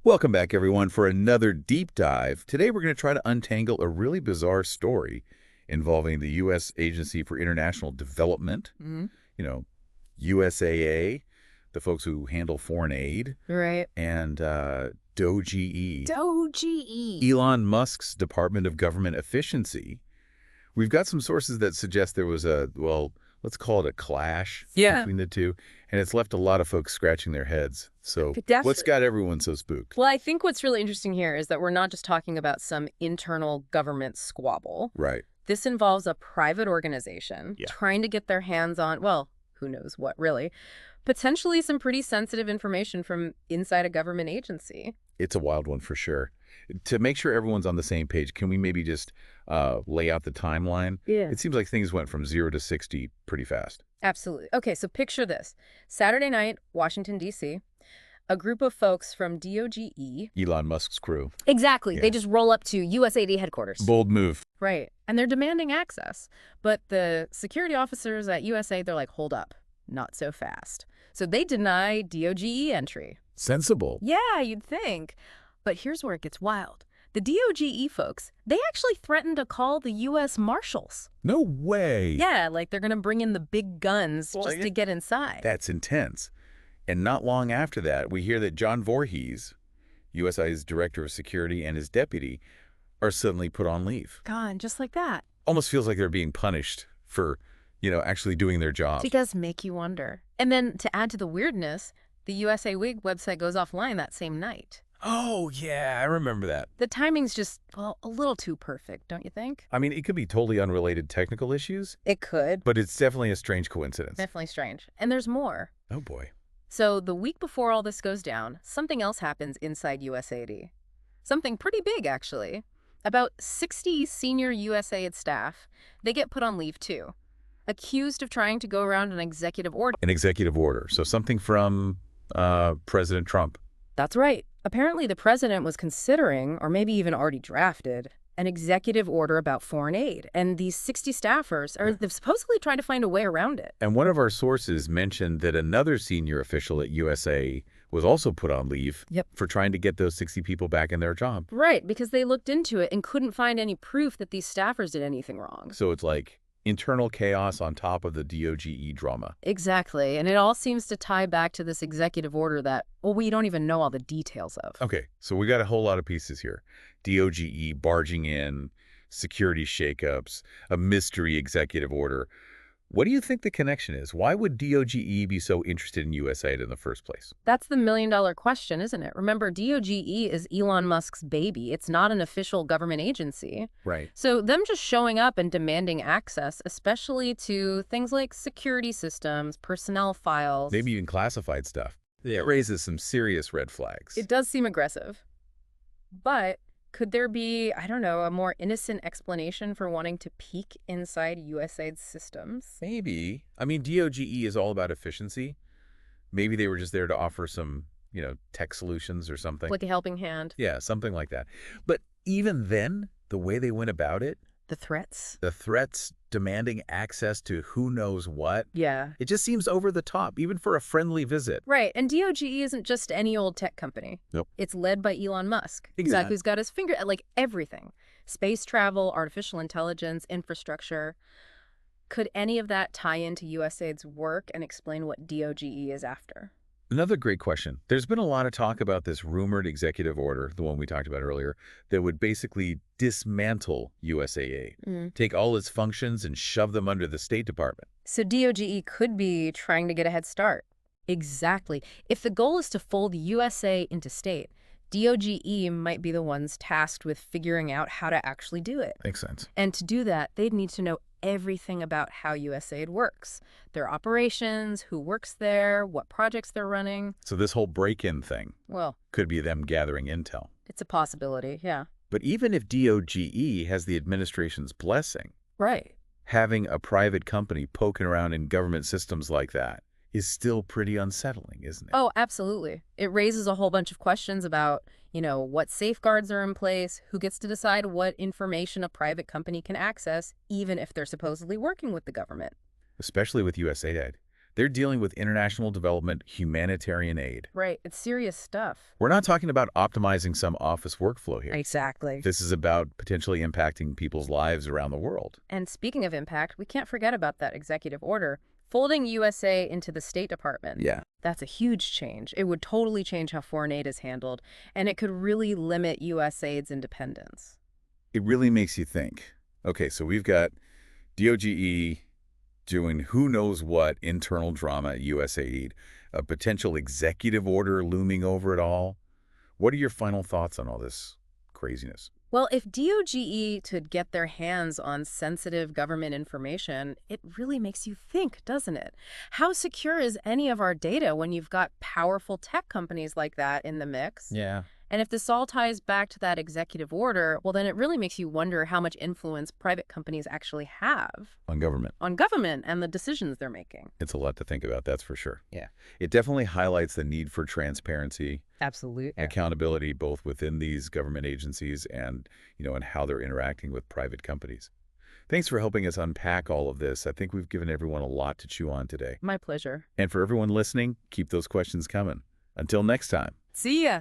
Welcome back, everyone, for another deep dive. Today, we're going to try to untangle a really bizarre story involving the U.S. Agency for International Development, Mm-hmm. you know, USAA, the folks who handle foreign aid, Right. and doge, Doge. Elon Musk's Department of Government Efficiency. We've got some sources that suggest there was let's call it a clash between the two, and it's left a lot of folks scratching their heads. So what's got everyone so spooked? Well, I think what's really interesting here is that we're not just talking about some internal government squabble. Right. This involves a private organization Yeah. trying to get their hands on, well, who knows what really, potentially some pretty sensitive information from inside a government agency. It's a wild one for sure. To make sure everyone's on the same page, can we maybe just lay out the timeline? Yeah. It seems like things went from 0 to 60 pretty fast. Absolutely. Okay, so picture this. Saturday night, Washington, D.C., a group of folks from DOGE. Elon Musk's crew. Exactly. Yeah. They just roll up to USAID headquarters. Bold move. Right. And they're demanding access. But the security officers at USAID, they're like, hold up, not so fast. So they deny DOGE entry. Sensible. Yeah, you'd think. But here's where it gets wild. The DOGE folks, they actually threatened to call the U.S. Marshals. No way. Yeah, like they're going to bring in the big guns Well, just to get inside. That's intense. And not long after that, we hear that John Voorhees, USAID's Director of Security, and his deputy are suddenly put on leave. Gone, just like that. Almost feels like they're being punished for, actually doing their job. It does make you wonder. And then to add to the weirdness, the USAID website goes offline that same night. Oh, yeah, I remember that. The timing's just, well, a little too perfect, don't you think? I mean, it could be totally unrelated technical issues, It could. but it's definitely a strange coincidence. Definitely strange. And there's more. Oh, boy. So the week before all this goes down, something else happens inside USAID. Something pretty big, actually. About 60 senior USAID staff, they get put on leave too, accused of trying to go around an executive order. An executive order. So something from President Trump. That's right. Apparently the president was considering, or maybe even already drafted, an executive order about foreign aid. And these 60 staffers they've supposedly trying to find a way around it. And one of our sources mentioned that another senior official at USA was also put on leave for trying to get those 60 people back in their job. Right, because they looked into it and couldn't find any proof that these staffers did anything wrong. So it's like internal chaos on top of the DOGE drama. Exactly, and it all seems to tie back to this executive order that, well, we don't even know all the details of. Okay, so we got a whole lot of pieces here. DOGE barging in, security shakeups, a mystery executive order. What do you think the connection is? Why would DOGE be so interested in USAID in the first place? That's the million-dollar question, isn't it? Remember, DOGE is Elon Musk's baby. It's not an official government agency. Right. So them just showing up and demanding access, especially to things like security systems, personnel files. Maybe even classified stuff. It raises some serious red flags. It does seem aggressive. But could there be, I don't know, a more innocent explanation for wanting to peek inside USAID's systems? Maybe. I mean, DOGE is all about efficiency. Maybe they were just there to offer some, tech solutions or something. Like a helping hand. Yeah, something like that. But even then, the way they went about it, The threats? the threats demanding access to who knows what, Yeah. it just seems over the top, even for a friendly visit. Right, and DOGE isn't just any old tech company. Nope. It's led by Elon Musk. Exactly. Who's got his finger at, like, everything. Space travel, artificial intelligence, infrastructure. Could any of that tie into USAID's work and explain what DOGE is after? Another great question. There's been a lot of talk about this rumored executive order, the one we talked about earlier, that would basically dismantle USAA, take all its functions and shove them under the State Department. So DOGE could be trying to get a head start. Exactly. If the goal is to fold USA into state, DOGE might be the ones tasked with figuring out how to actually do it. Makes sense. And to do that, they'd need to know everything about how USAID works, their operations, who works there, what projects they're running. So this whole break-in thing Well, could be them gathering intel. it's a possibility, yeah. But even if DOGE has the administration's blessing, Right. having a private company poking around in government systems like that is still pretty unsettling, isn't it? Oh, absolutely. It raises a whole bunch of questions about, what safeguards are in place, who gets to decide what information a private company can access, even if they're supposedly working with the government. Especially with USAID. They're dealing with international development humanitarian aid. Right. It's serious stuff. We're not talking about optimizing some office workflow here. Exactly. This is about potentially impacting people's lives around the world. And speaking of impact, we can't forget about that executive order, folding USA into the State Department. Yeah. That's a huge change. It would totally change how foreign aid is handled, and it could really limit USAID's independence. It really makes you think. Okay, so we've got DOGE doing who knows what internal drama at USAID, a potential executive order looming over it all. What are your final thoughts on all this craziness? Well, if DOGE could get their hands on sensitive government information, it really makes you think, doesn't it? How secure is any of our data when you've got powerful tech companies like that in the mix? Yeah. And if this all ties back to that executive order, well, then it really makes you wonder how much influence private companies actually have On government. on government and the decisions they're making. It's a lot to think about, that's for sure. Yeah. It definitely highlights the need for transparency, Absolutely. accountability, both within these government agencies and, and how they're interacting with private companies. Thanks for helping us unpack all of this. I think we've given everyone a lot to chew on today. My pleasure. And for everyone listening, keep those questions coming. Until next time. See ya.